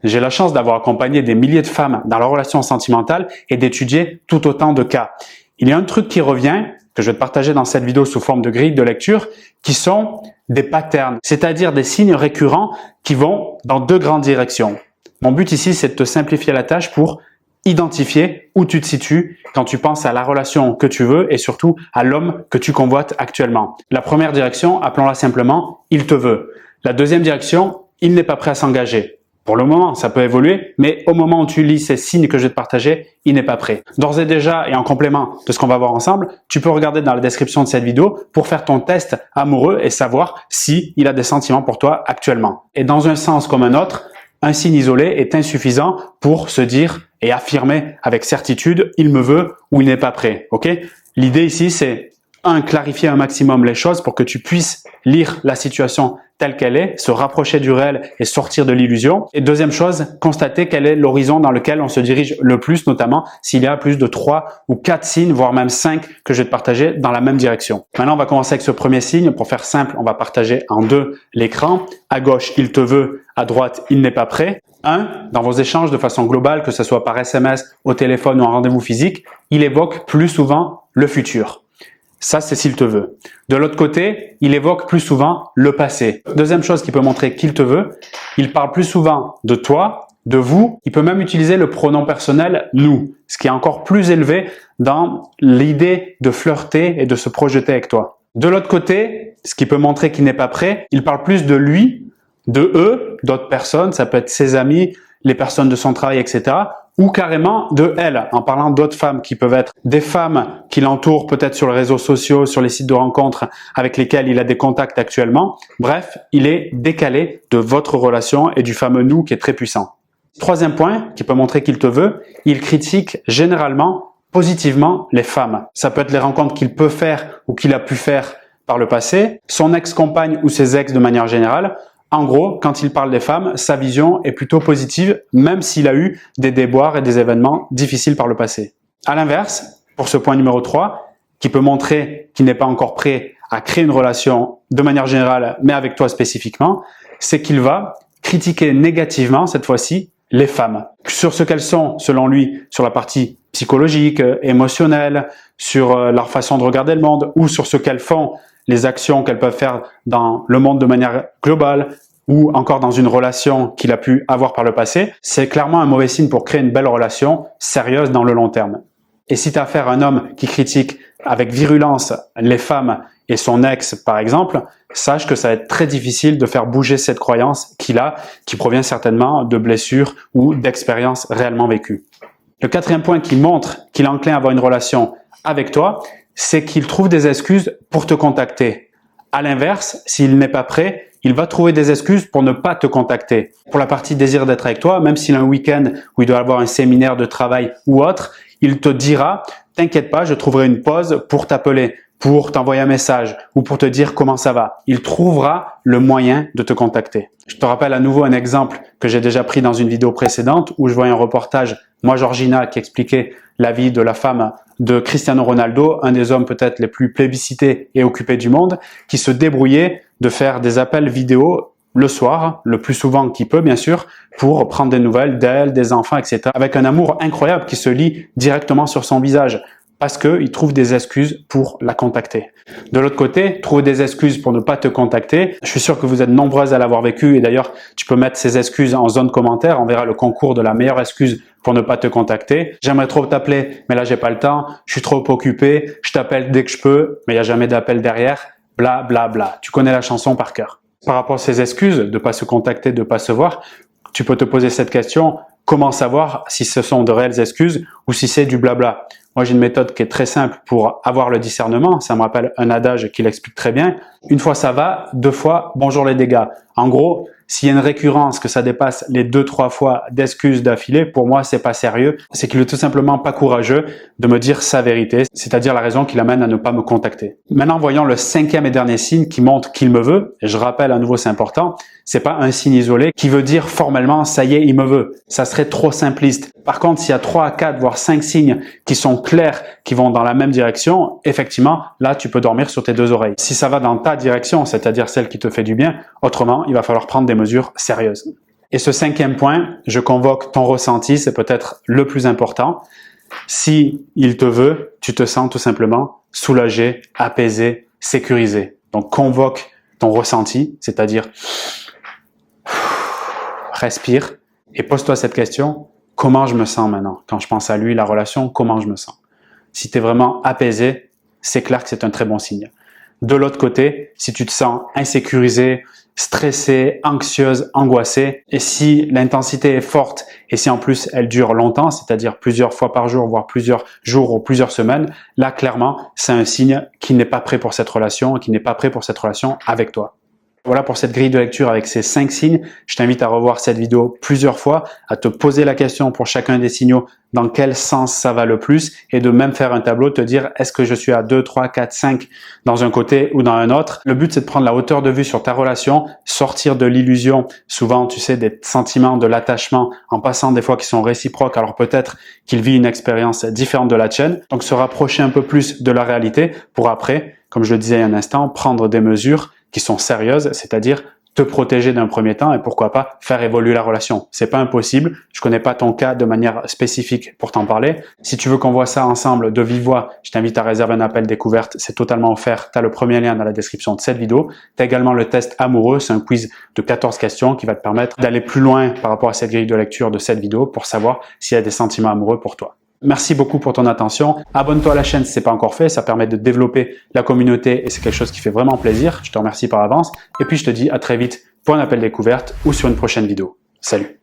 J'ai la chance d'avoir accompagné des milliers de femmes dans leur relation sentimentale et d'étudier tout autant de cas. Il y a un truc qui revient, que je vais te partager dans cette vidéo sous forme de grille de lecture, qui sont des patterns, c'est-à-dire des signes récurrents qui vont dans deux grandes directions. Mon but ici, c'est de te simplifier la tâche pour identifier où tu te situes quand tu penses à la relation que tu veux et surtout à l'homme que tu convoites actuellement. La première direction, appelons-la simplement « il te veut ». La deuxième direction, il n'est pas prêt à s'engager. Pour le moment, ça peut évoluer, mais au moment où tu lis ces signes que je vais te partager, il n'est pas prêt. D'ores et déjà, et en complément de ce qu'on va voir ensemble, tu peux regarder dans la description de cette vidéo pour faire ton test amoureux et savoir si il a des sentiments pour toi actuellement. Et dans un sens comme un autre, un signe isolé est insuffisant pour se dire et affirmer avec certitude « il me veut » ou « il n'est pas prêt ». Ok ? L'idée ici, c'est clarifier un maximum les choses pour que tu puisses lire la situation telle qu'elle est, se rapprocher du réel et sortir de l'illusion. Et deuxième chose, constater quel est l'horizon dans lequel on se dirige le plus, notamment s'il y a plus de 3 ou 4 signes, voire même 5 que je vais te partager dans la même direction. Maintenant, on va commencer avec ce premier signe. Pour faire simple, on va partager en deux l'écran. À gauche, il te veut. À droite, il n'est pas prêt. 1. Dans vos échanges de façon globale, que ce soit par SMS, au téléphone ou en rendez-vous physique, il évoque plus souvent le futur. Ça, c'est s'il te veut. De l'autre côté, il évoque plus souvent le passé. Deuxième chose qui peut montrer qu'il te veut, il parle plus souvent de toi, de vous. Il peut même utiliser le pronom personnel « nous », ce qui est encore plus élevé dans l'idée de flirter et de se projeter avec toi. De l'autre côté, ce qui peut montrer qu'il n'est pas prêt, il parle plus de lui, de eux, d'autres personnes, ça peut être ses amis, les personnes de son travail, etc., ou carrément de elle, en parlant d'autres femmes qui peuvent être des femmes qui l'entourent peut-être sur les réseaux sociaux, sur les sites de rencontres avec lesquels il a des contacts actuellement. Bref, il est décalé de votre relation et du fameux « nous » qui est très puissant. Troisième point qui peut montrer qu'il te veut, il critique généralement positivement les femmes. Ça peut être les rencontres qu'il peut faire ou qu'il a pu faire par le passé, son ex-compagne ou ses ex de manière générale. En gros, quand il parle des femmes, sa vision est plutôt positive, même s'il a eu des déboires et des événements difficiles par le passé. À l'inverse, pour ce point numéro 3, qui peut montrer qu'il n'est pas encore prêt à créer une relation de manière générale, mais avec toi spécifiquement, c'est qu'il va critiquer négativement, cette fois-ci, les femmes. Sur ce qu'elles sont, selon lui, sur la partie psychologique, émotionnelle, sur leur façon de regarder le monde, ou sur ce qu'elles font, les actions qu'elles peuvent faire dans le monde de manière globale ou encore dans une relation qu'il a pu avoir par le passé, c'est clairement un mauvais signe pour créer une belle relation sérieuse dans le long terme. Et si tu as affaire à un homme qui critique avec virulence les femmes et son ex par exemple, sache que ça va être très difficile de faire bouger cette croyance qu'il a, qui provient certainement de blessures ou d'expériences réellement vécues. Le quatrième point qui montre qu'il est enclin à avoir une relation avec toi, c'est qu'il trouve des excuses pour te contacter. À l'inverse, s'il n'est pas prêt, il va trouver des excuses pour ne pas te contacter. Pour la partie désir d'être avec toi, même s'il a un week-end où il doit avoir un séminaire de travail ou autre, il te dira « T'inquiète pas, je trouverai une pause pour t'appeler, pour t'envoyer un message ou pour te dire comment ça va. » Il trouvera le moyen de te contacter. Je te rappelle à nouveau un exemple que j'ai déjà pris dans une vidéo précédente où je voyais un reportage, moi Georgina, qui expliquait la vie de la femme de Cristiano Ronaldo, un des hommes peut-être les plus plébiscités et occupés du monde, qui se débrouillait de faire des appels vidéo le soir, le plus souvent qu'il peut bien sûr, pour prendre des nouvelles d'elle, des enfants, etc. avec un amour incroyable qui se lit directement sur son visage, parce qu'il trouve des excuses pour la contacter. De l'autre côté, trouver des excuses pour ne pas te contacter, je suis sûr que vous êtes nombreuses à l'avoir vécu, et d'ailleurs, tu peux mettre ces excuses en zone commentaire, on verra le concours de la meilleure excuse pour ne pas te contacter. J'aimerais trop t'appeler, mais là j'ai pas le temps, je suis trop occupé, je t'appelle dès que je peux, mais il n'y a jamais d'appel derrière, bla bla bla. Tu connais la chanson par cœur. Par rapport à ces excuses, de pas se contacter, de pas se voir, tu peux te poser cette question, comment savoir si ce sont de réelles excuses ou si c'est du blabla? Moi, j'ai une méthode qui est très simple pour avoir le discernement. Ça me rappelle un adage qui l'explique très bien. Une fois ça va, 2 fois, bonjour les dégâts. En gros, s'il y a une récurrence, que ça dépasse les 2-3 fois d'excuses d'affilée, pour moi, c'est pas sérieux. C'est qu'il est tout simplement pas courageux de me dire sa vérité, c'est-à-dire la raison qui l'amène à ne pas me contacter. Maintenant, voyons le 5e et dernier signe qui montre qu'il me veut. Et je rappelle à nouveau, c'est important. C'est pas un signe isolé qui veut dire formellement, ça y est, il me veut. Ça serait trop simpliste. Par contre, s'il y a 3 à 4, voire 5 signes qui sont clairs, qui vont dans la même direction, effectivement, là, tu peux dormir sur tes 2 oreilles. Si ça va dans ta direction, c'est-à-dire celle qui te fait du bien, autrement, il va falloir prendre des mesures sérieuses. Et ce 5e point, je convoque ton ressenti, c'est peut-être le plus important. Si il te veut, tu te sens tout simplement soulagé, apaisé, sécurisé. Donc convoque ton ressenti, c'est-à-dire respire et pose-toi cette question, comment je me sens maintenant? Quand je pense à lui, la relation, comment je me sens? Si tu es vraiment apaisé, c'est clair que c'est un très bon signe. De l'autre côté, si tu te sens insécurisé, stressé, anxieuse, angoissée, et si l'intensité est forte et si en plus elle dure longtemps, c'est-à-dire plusieurs fois par jour, voire plusieurs jours ou plusieurs semaines, là clairement, c'est un signe qu'il n'est pas prêt pour cette relation et qu'il n'est pas prêt pour cette relation avec toi. Voilà pour cette grille de lecture avec ces 5 signes. Je t'invite à revoir cette vidéo plusieurs fois, à te poser la question pour chacun des signaux, dans quel sens ça va le plus, et de même faire un tableau, te dire est-ce que je suis à 2, 3, 4, 5 dans un côté ou dans un autre. Le but, c'est de prendre la hauteur de vue sur ta relation, sortir de l'illusion, souvent, tu sais, des sentiments de l'attachement, en passant des fois qui sont réciproques, alors peut-être qu'il vit une expérience différente de la tienne. Donc, se rapprocher un peu plus de la réalité pour après, comme je le disais il y a un instant, prendre des mesures qui sont sérieuses, c'est-à-dire te protéger d'un premier temps et pourquoi pas faire évoluer la relation. C'est pas impossible. Je connais pas ton cas de manière spécifique pour t'en parler. Si tu veux qu'on voit ça ensemble de vive voix, je t'invite à réserver un appel découverte. C'est totalement offert. Tu as le premier lien dans la description de cette vidéo. Tu as également le test amoureux. C'est un quiz de 14 questions qui va te permettre d'aller plus loin par rapport à cette grille de lecture de cette vidéo pour savoir s'il y a des sentiments amoureux pour toi. Merci beaucoup pour ton attention. Abonne-toi à la chaîne si ce n'est pas encore fait. Ça permet de développer la communauté et c'est quelque chose qui fait vraiment plaisir. Je te remercie par avance. Et puis, je te dis à très vite pour un appel découverte ou sur une prochaine vidéo. Salut!